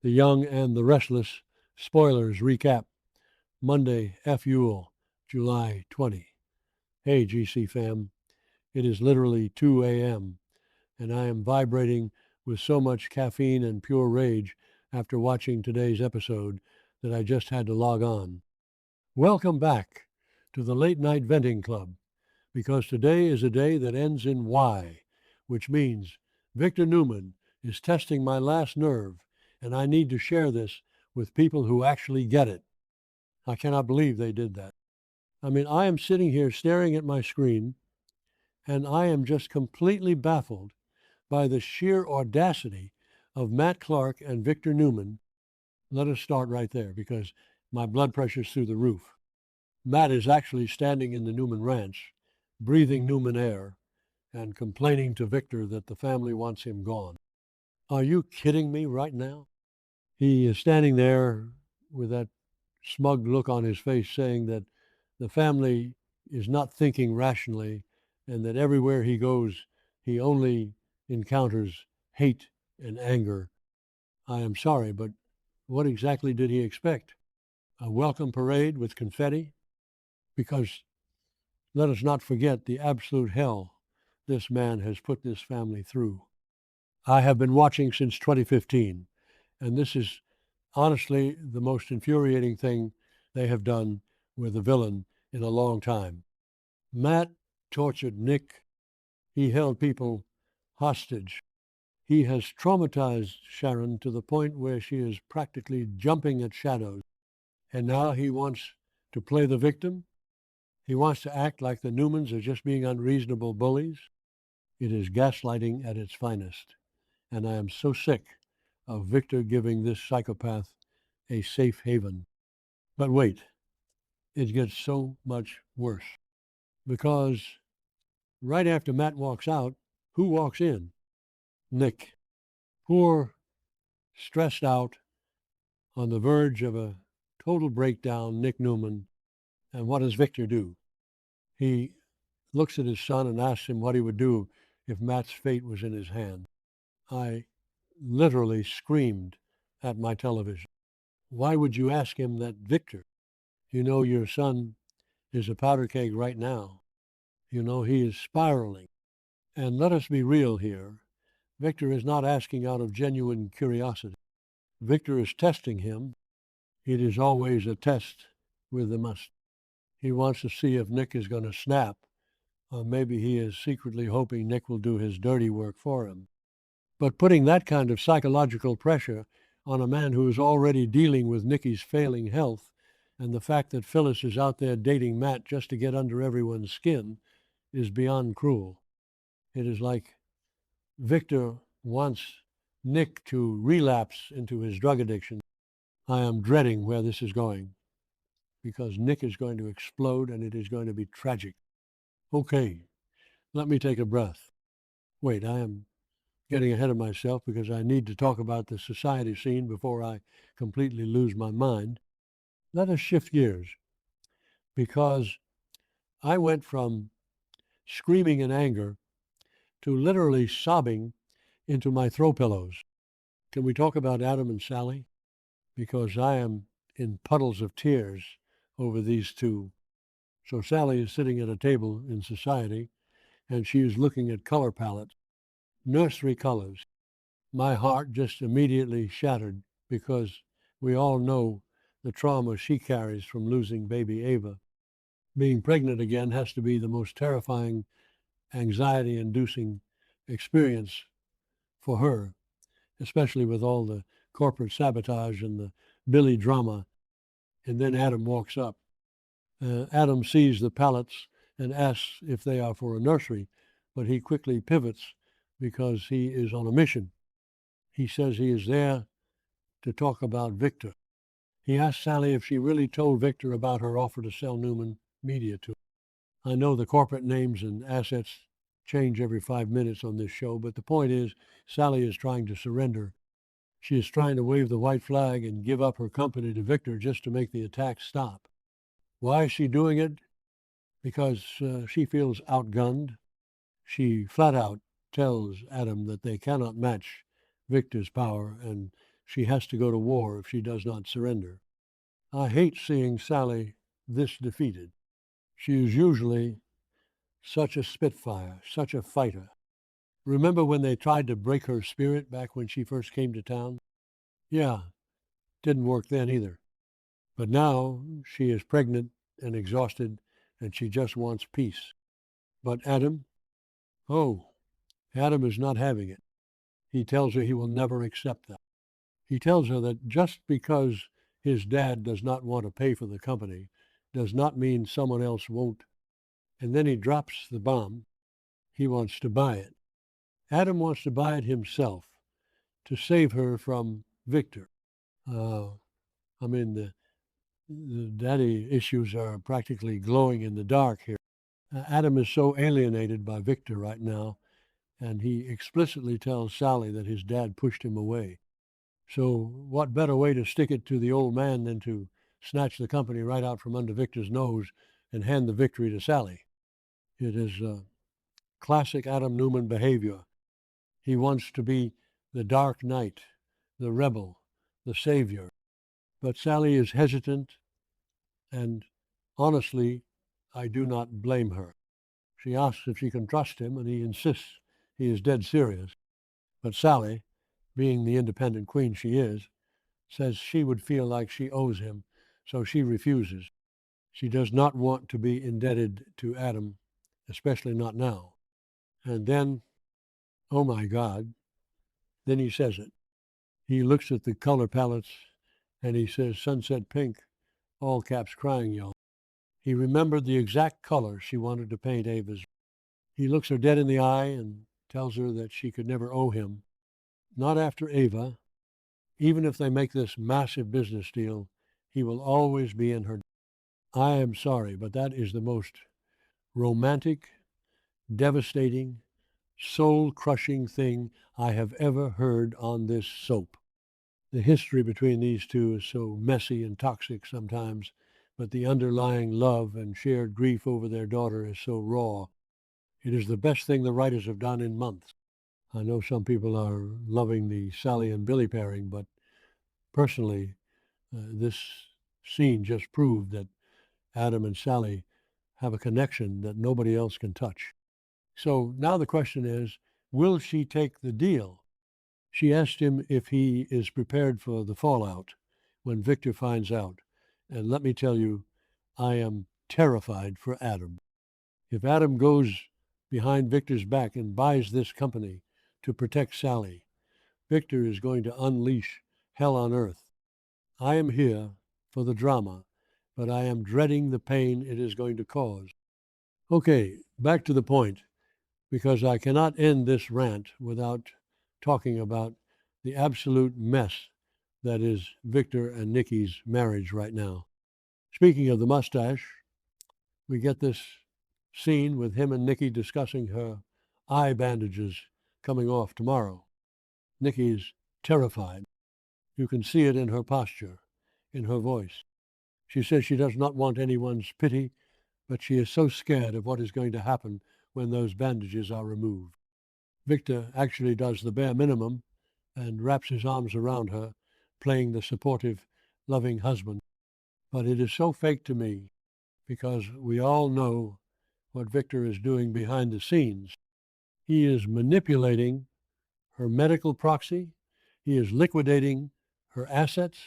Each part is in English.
The Young and the Restless spoilers recap. Monday, F Yule, July 20. Hey, GC fam. It is literally 2 a.m., and I am vibrating with so much caffeine and pure rage after watching today's episode that I just had to log on. Welcome back to the Late Night Venting Club, because today is a day that ends in Y, which means Victor Newman is testing my last nerve, and I need to share this with people who actually get it. I cannot believe they did that. I mean, I am sitting here staring at my screen, and I am just completely baffled by the sheer audacity of Matt Clark and Victor Newman. Let us start right there, because my blood pressure's through the roof. Matt is actually standing in the Newman ranch, breathing Newman air, and complaining to Victor that the family wants him gone. Are you kidding me right now? He is standing there with that smug look on his face, saying that the family is not thinking rationally and that everywhere he goes, he only encounters hate and anger. I am sorry, but what exactly did he expect? A welcome parade with confetti? Because let us not forget the absolute hell this man has put this family through. I have been watching since 2015, and this is honestly the most infuriating thing they have done with a villain in a long time. Matt tortured Nick. He held people hostage. He has traumatized Sharon to the point where she is practically jumping at shadows. And now he wants to play the victim. He wants to act like the Newmans are just being unreasonable bullies. It is gaslighting at its finest. And I am so sick of Victor giving this psychopath a safe haven. But wait, it gets so much worse. Because right after Matt walks out, who walks in? Nick. Poor, stressed out, on the verge of a total breakdown, Nick Newman. And what does Victor do? He looks at his son and asks him what he would do if Matt's fate was in his hand. I literally screamed at my television. Why would you ask him that, Victor? You know your son is a powder keg right now. You know he is spiraling. And let us be real here. Victor is not asking out of genuine curiosity. Victor is testing him. It is always a test with a must. He wants to see if Nick is going to snap, or maybe he is secretly hoping Nick will do his dirty work for him. But putting that kind of psychological pressure on a man who is already dealing with Nicky's failing health and the fact that Phyllis is out there dating Matt just to get under everyone's skin is beyond cruel. It is like Victor wants Nick to relapse into his drug addiction. I am dreading where this is going, because Nick is going to explode and it is going to be tragic. Okay, let me take a breath. Wait, I am getting ahead of myself because I need to talk about the society scene before I completely lose my mind. Let us shift gears, because I went from screaming in anger to literally sobbing into my throw pillows. Can we talk about Adam and Sally? Because I am in puddles of tears over these two. So Sally is sitting at a table in society, and she is looking at color palettes, nursery colors. My heart just immediately shattered, because we all know the trauma she carries from losing baby Ava. Being pregnant again has to be the most terrifying, anxiety-inducing experience for her, especially with all the corporate sabotage and the Billy drama. And then Adam walks up. Adam sees the pallets and asks if they are for a nursery, but he quickly pivots because he is on a mission. He says he is there to talk about Victor. He asks Sally if she really told Victor about her offer to sell Newman Media to him. I know the corporate names and assets change every 5 minutes on this show, but the point is, Sally is trying to surrender. She is trying to wave the white flag and give up her company to Victor just to make the attack stop. Why is she doing it? Because she feels outgunned. She flat out tells Adam that they cannot match Victor's power, and She has to go to war if she does not surrender. I hate seeing Sally this defeated. She is usually such a spitfire, such a fighter. Remember when they tried to break her spirit back when she first came to town? Yeah, didn't work then either. But now she is pregnant and exhausted, and she just wants peace. But Adam, oh, Adam is not having it. He tells her he will never accept that. He tells her that just because his dad does not want to pay for the company does not mean someone else won't. And then he drops the bomb. He wants to buy it. Adam wants to buy it himself to save her from Victor. Uh, I mean, the daddy issues are practically glowing in the dark here. Adam is so alienated by Victor right now, and he explicitly tells Sally that his dad pushed him away. So what better way to stick it to the old man than to snatch the company right out from under Victor's nose and hand the victory to Sally? It is classic Adam Newman behavior. He wants to be the dark knight, the rebel, the savior. But Sally is hesitant, and honestly, I do not blame her. She asks if she can trust him, and he insists he is dead serious. But Sally, being the independent queen she is, says she would feel like she owes him, so she refuses. She does not want to be indebted to Adam, especially not now. And then, oh my God, then he says it. He looks at the color palettes and he says, sunset pink, all caps crying, y'all. He remembered the exact color she wanted to paint Ava's. He looks her dead in the eye and tells her that she could never owe him. Not after Ava. Even if they make this massive business deal, he will always be in her. I am sorry, but that is the most romantic, devastating, soul-crushing thing I have ever heard on this soap. The history between these two is so messy and toxic sometimes, but the underlying love and shared grief over their daughter is so raw. It is the best thing the writers have done in months. I know some people are loving the Sally and Billy pairing, but personally, this scene just proved that Adam and Sally have a connection that nobody else can touch. So now the question is, will she take the deal? She asked him if he is prepared for the fallout when Victor finds out. And let me tell you, I am terrified for Adam. If Adam goes behind Victor's back and buys this company to protect Sally, Victor is going to unleash hell on earth. I am here for the drama, but I am dreading the pain it is going to cause. Okay, back to the point, because I cannot end this rant without talking about the absolute mess that is Victor and Nikki's marriage right now. Speaking of the mustache, we get this scene with him and Nikki discussing her eye bandages coming off tomorrow. Nikki's terrified. You can see it in her posture, in her voice. She says she does not want anyone's pity, but she is so scared of what is going to happen when those bandages are removed. Victor actually does the bare minimum and wraps his arms around her, playing the supportive, loving husband. But it is so fake to me because we all know what Victor is doing behind the scenes. He is manipulating her medical proxy. He is liquidating her assets.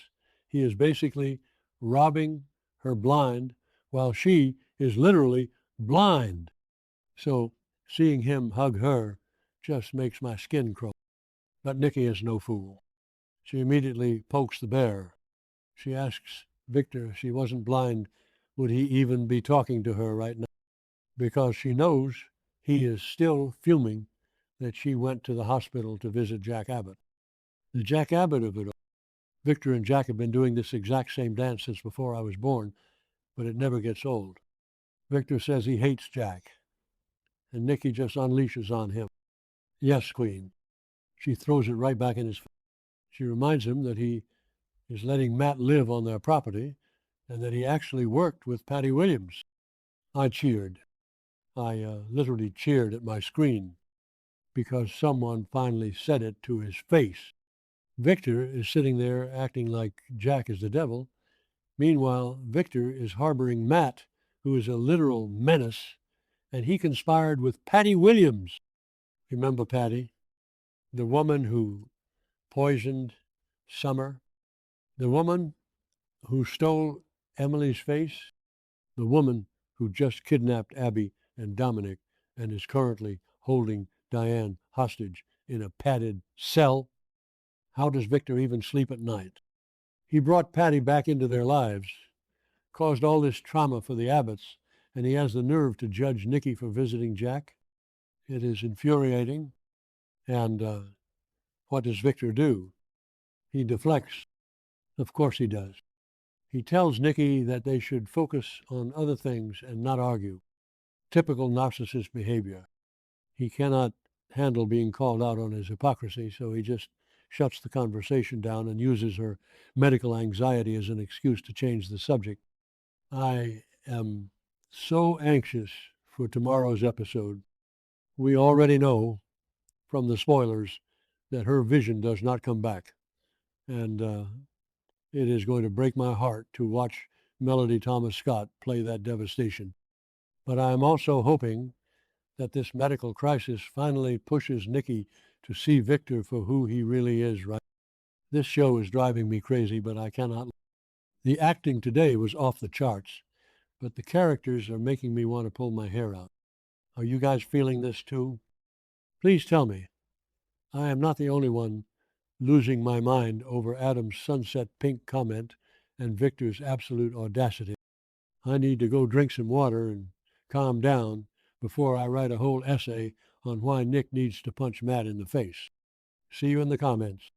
He is basically robbing her blind while she is literally blind. So seeing him hug her just makes my skin crawl. But Nikki is no fool. She immediately pokes the bear. She asks Victor if she wasn't blind, would he even be talking to her right now? Because she knows he is still fuming that she went to the hospital to visit Jack Abbott. The Jack Abbott of it all. Victor and Jack have been doing this exact same dance since before I was born, but it never gets old. Victor says he hates Jack, and Nikki just unleashes on him. Yes, Queen. She throws it right back in his face. She reminds him that he is letting Matt live on their property and that he actually worked with Patty Williams. I cheered. I literally cheered at my screen because someone finally said it to his face. Victor is sitting there acting like Jack is the devil. Meanwhile, Victor is harboring Matt, who is a literal menace, and he conspired with Patty Williams. Remember Patty? The woman who poisoned Summer, the woman who stole Emily's face, the woman who just kidnapped Abby and Dominic and is currently holding Diane hostage in a padded cell. How does Victor even sleep at night? He brought Patty back into their lives, caused all this trauma for the Abbotts, and he has the nerve to judge Nikki for visiting Jack. It is infuriating. And what does Victor do? He deflects. Of course he does. He tells Nikki that they should focus on other things and not argue. Typical narcissist behavior. He cannot handle being called out on his hypocrisy, so he just shuts the conversation down and uses her medical anxiety as an excuse to change the subject. I am so anxious for tomorrow's episode. We already know from the spoilers that her vision does not come back. And it is going to break my heart to watch Melody Thomas Scott play that devastation. But I am also hoping that this medical crisis finally pushes Nikki to see Victor for who he really is, right? This show is driving me crazy, but I cannot. The acting today was off the charts, but the characters are making me want to pull my hair out. Are you guys feeling this too? Please tell me. I am not the only one losing my mind over Adam's sunset pink comment and Victor's absolute audacity. I need to go drink some water and calm down before I write a whole essay on why Nick needs to punch Matt in the face. See you in the comments.